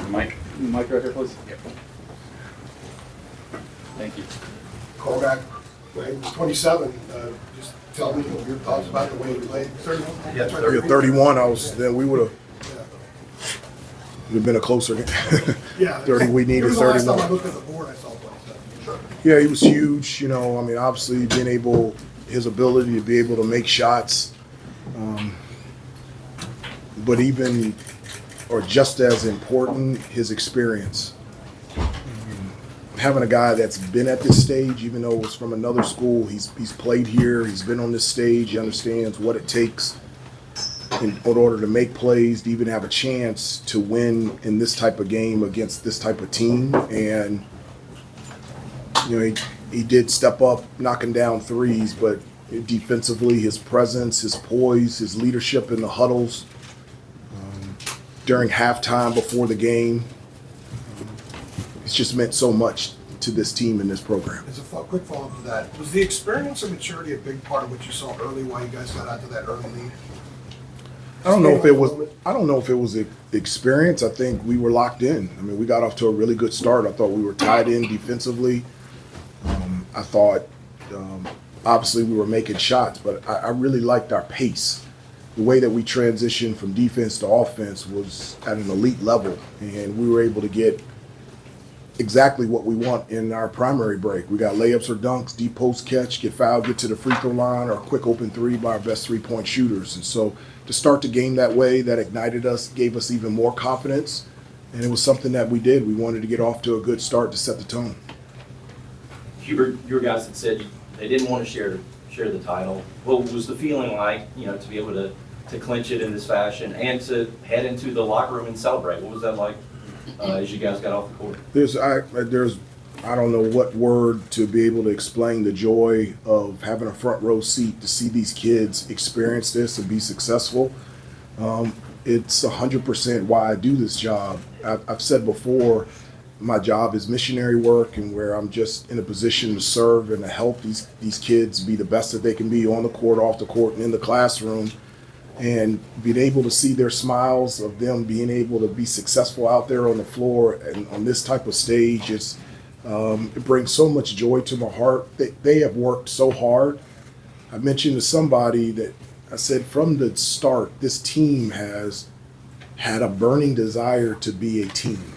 Mike. Mike right here, please. Yep. Thank you. Cormac, when he was 27, just tell me your thoughts about the way he played. 31? Yeah, Yeah, 31. We would have been a closer game. Yeah. 30. We It needed was the last time I 31. looked at the board, I saw 27. Sure. Yeah, he was huge. Obviously his ability to be able to make shots, but even or just as important, his experience. Having a guy that's been at this stage, even though it was from another school, he's played here, he's been on this stage, he understands what it takes in order to make plays, to even have a chance to win in this type of game against this type of team. And he did step up, knocking down threes, but defensively, his presence, his poise, his leadership in the huddles during halftime before the game, it's just meant so much to this team and this program. As a quick follow-up to that, was the experience and maturity a big part of what you saw early, why you guys got out to that early lead? I don't know if it was experience. I think we were locked in. I mean, we got off to a really good start. I thought we were tied in defensively. I thought obviously we were making shots, but I really liked our pace. The way that we transitioned from defense to offense was at an elite level, and we were able to get exactly what we want in our primary break. We got layups or dunks, deep post catch, get fouled, get to the free throw line, or a quick open three by our best three-point shooters. And so to start the game that way, that ignited us, gave us even more confidence, and it was something that we did. We wanted to get off to a good start to set the tone. Hubert, your guys had said they didn't want to share the title. What was the feeling like, to be able to clinch it in this fashion and to head into the locker room and celebrate? What was that like as you guys got off the court? I don't know what word to be able to explain the joy of having a front row seat to see these kids experience this and be successful. It's 100% why I do this job. I've said before, my job is missionary work, and where I'm just in a position to serve and to help these kids be the best that they can be on the court, off the court, and in the classroom. And being able to see their smiles of them being able to be successful out there on the floor and on this type of stage, it brings so much joy to my heart. They have worked so hard. I mentioned to somebody that I said from the start, this team has had a burning desire to be a team.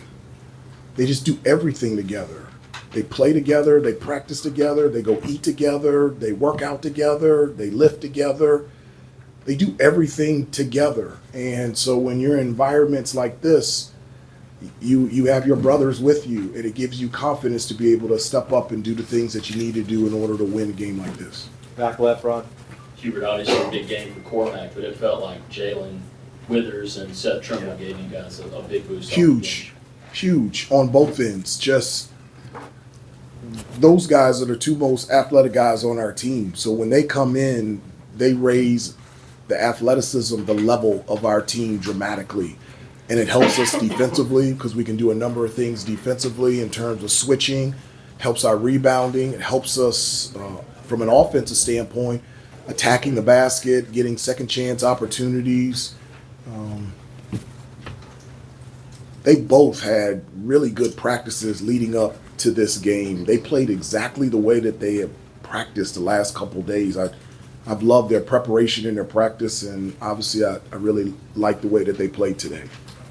They just do everything together. They play together, they practice together, they go eat together, they work out together, they lift together. They do everything together. And so when you're in environments like this, you have your brothers with you, and it gives you confidence to be able to step up and do the things that you need to do in order to win a game like this. Back left, Ron. Hubert, obviously a big game for Cormac, but it felt like Jalen Withers and Seth Trimble gave you guys a big boost. Huge on both ends. Just those guys are the two most athletic guys on our team. So when they come in, they raise the athleticism, the level of our team dramatically. And it helps us defensively because we can do a number of things defensively in terms of switching, helps our rebounding, it helps us from an offensive standpoint, attacking the basket, getting second chance opportunities. They both had really good practices leading up to this game. They played exactly the way that they have practiced the last couple days. I've loved their preparation and their practice, and obviously I really like the way that they played today.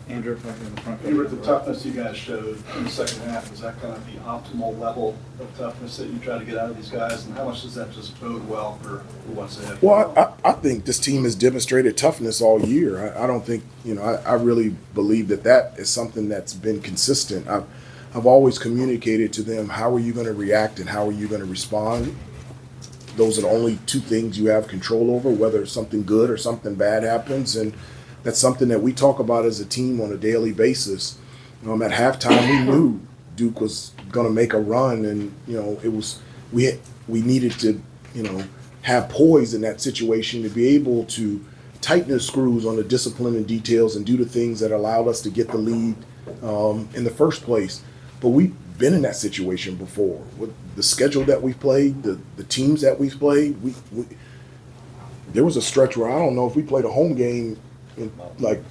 Andrew, right here in the front. Hubert, the toughness you guys showed in the second half, is that kind of the optimal level of toughness that you try to get out of these guys? And how much does that just bode well for what's ahead? Well, I think this team has demonstrated toughness all year. I don't think, I really believe that is something that's been consistent. I've always communicated to them, how are you going to react and how are you going to respond? Those are the only two things you have control over, whether something good or something bad happens. And that's something that we talk about as a team on a daily basis. At halftime, we knew Duke was going to make a run, and it was we needed to have poise in that situation to be able to tighten the screws on the discipline and details and do the things that allowed us to get the lead in the first place. But we've been in that situation before. With the schedule that we've played, the teams that we've played, there was a stretch where I don't know if we played a home game in like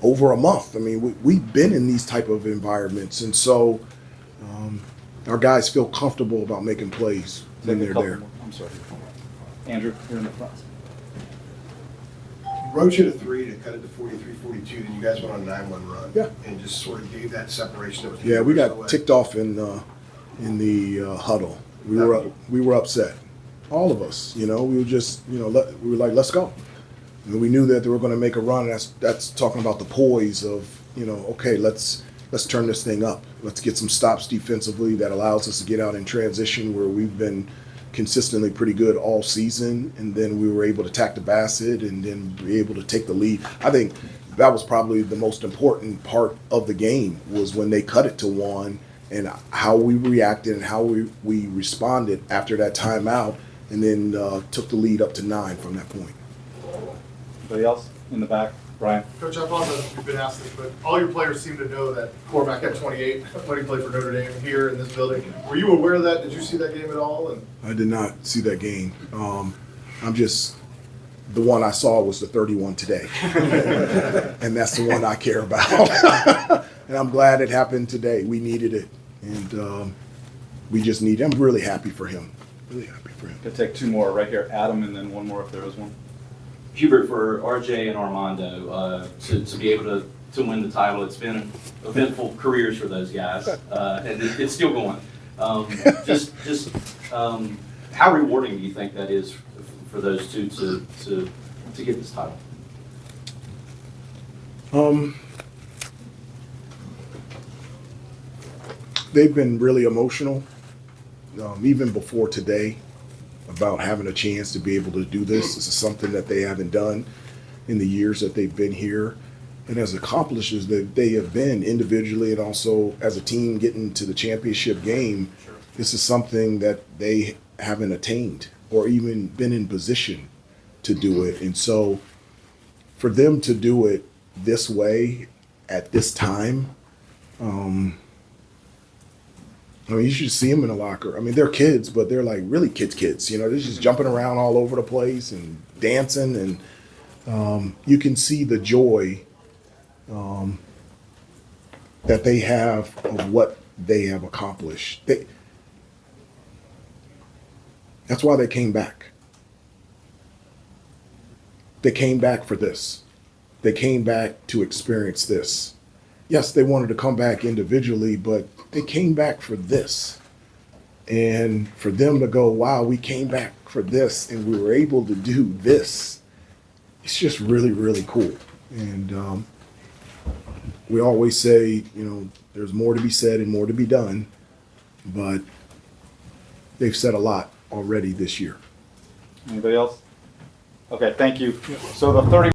over a month. I mean, we've been in these type of environments, and so our guys feel comfortable about making plays when Take a they're couple there. more. I'm sorry. Andrew, here in the front. Roach hit a 3 to cut it to 43-42, then you guys went on a 9-1 run. Yeah. And just sort of gave that separation that was. Yeah, we so got away. ticked off in the huddle. We were upset, all of us. You know, we were just we were like, let's go. And we knew that they were going to make a run. That's talking about the poise of okay, let's turn this thing up. Let's get some stops defensively that allows us to get out in transition where we've been consistently pretty good all season, and then we were able to attack the basket and then be able to take the lead. I think that was probably the most important part of the game was when they cut it to 1 and how we reacted and how we responded after that timeout, and then took the lead up to 9 from that point. Anybody else in the back? Brian? Coach, I apologize if you've been asked this, but all your players seem to know that Cormac had 28 when he played for Notre Dame here in this building. Were you aware of that? Did you see that game at all? And I did not see that game. The one I saw was the 31 today. And that's the one I care about. And I'm glad it happened today. We needed it. And we just need it. I'm really happy for him. Really happy for him. Could take 2 more right here. Adam, and then 1 more if there is one. Hubert, for RJ and Armando, to be able to win the title, it's been eventful careers for those guys, and it's still going. How rewarding do you think that is for those two to get this title? They've been really emotional, even before today, about having a chance to be able to do this. This is something that they haven't done in the years that they've been here. And as accomplished that they have been individually and also as a team getting to the championship game, this is something that they haven't attained or even been in position to do it. And so for them to do it this way at this time, you should see them in the locker. I mean, they're kids, but they're like really kids. They're just jumping around all over the place and dancing, and you can see the joy that they have of what they have accomplished. That's why they came back. They came back for this. They came back to experience this. Yes, they wanted to come back individually, but they came back for this. And for them to go, wow, we came back for this and we were able to do this. It's just really, really cool. And we always say, there's more to be said and more to be done, but they've said a lot already this year. Anybody else? Okay, thank you. So the 30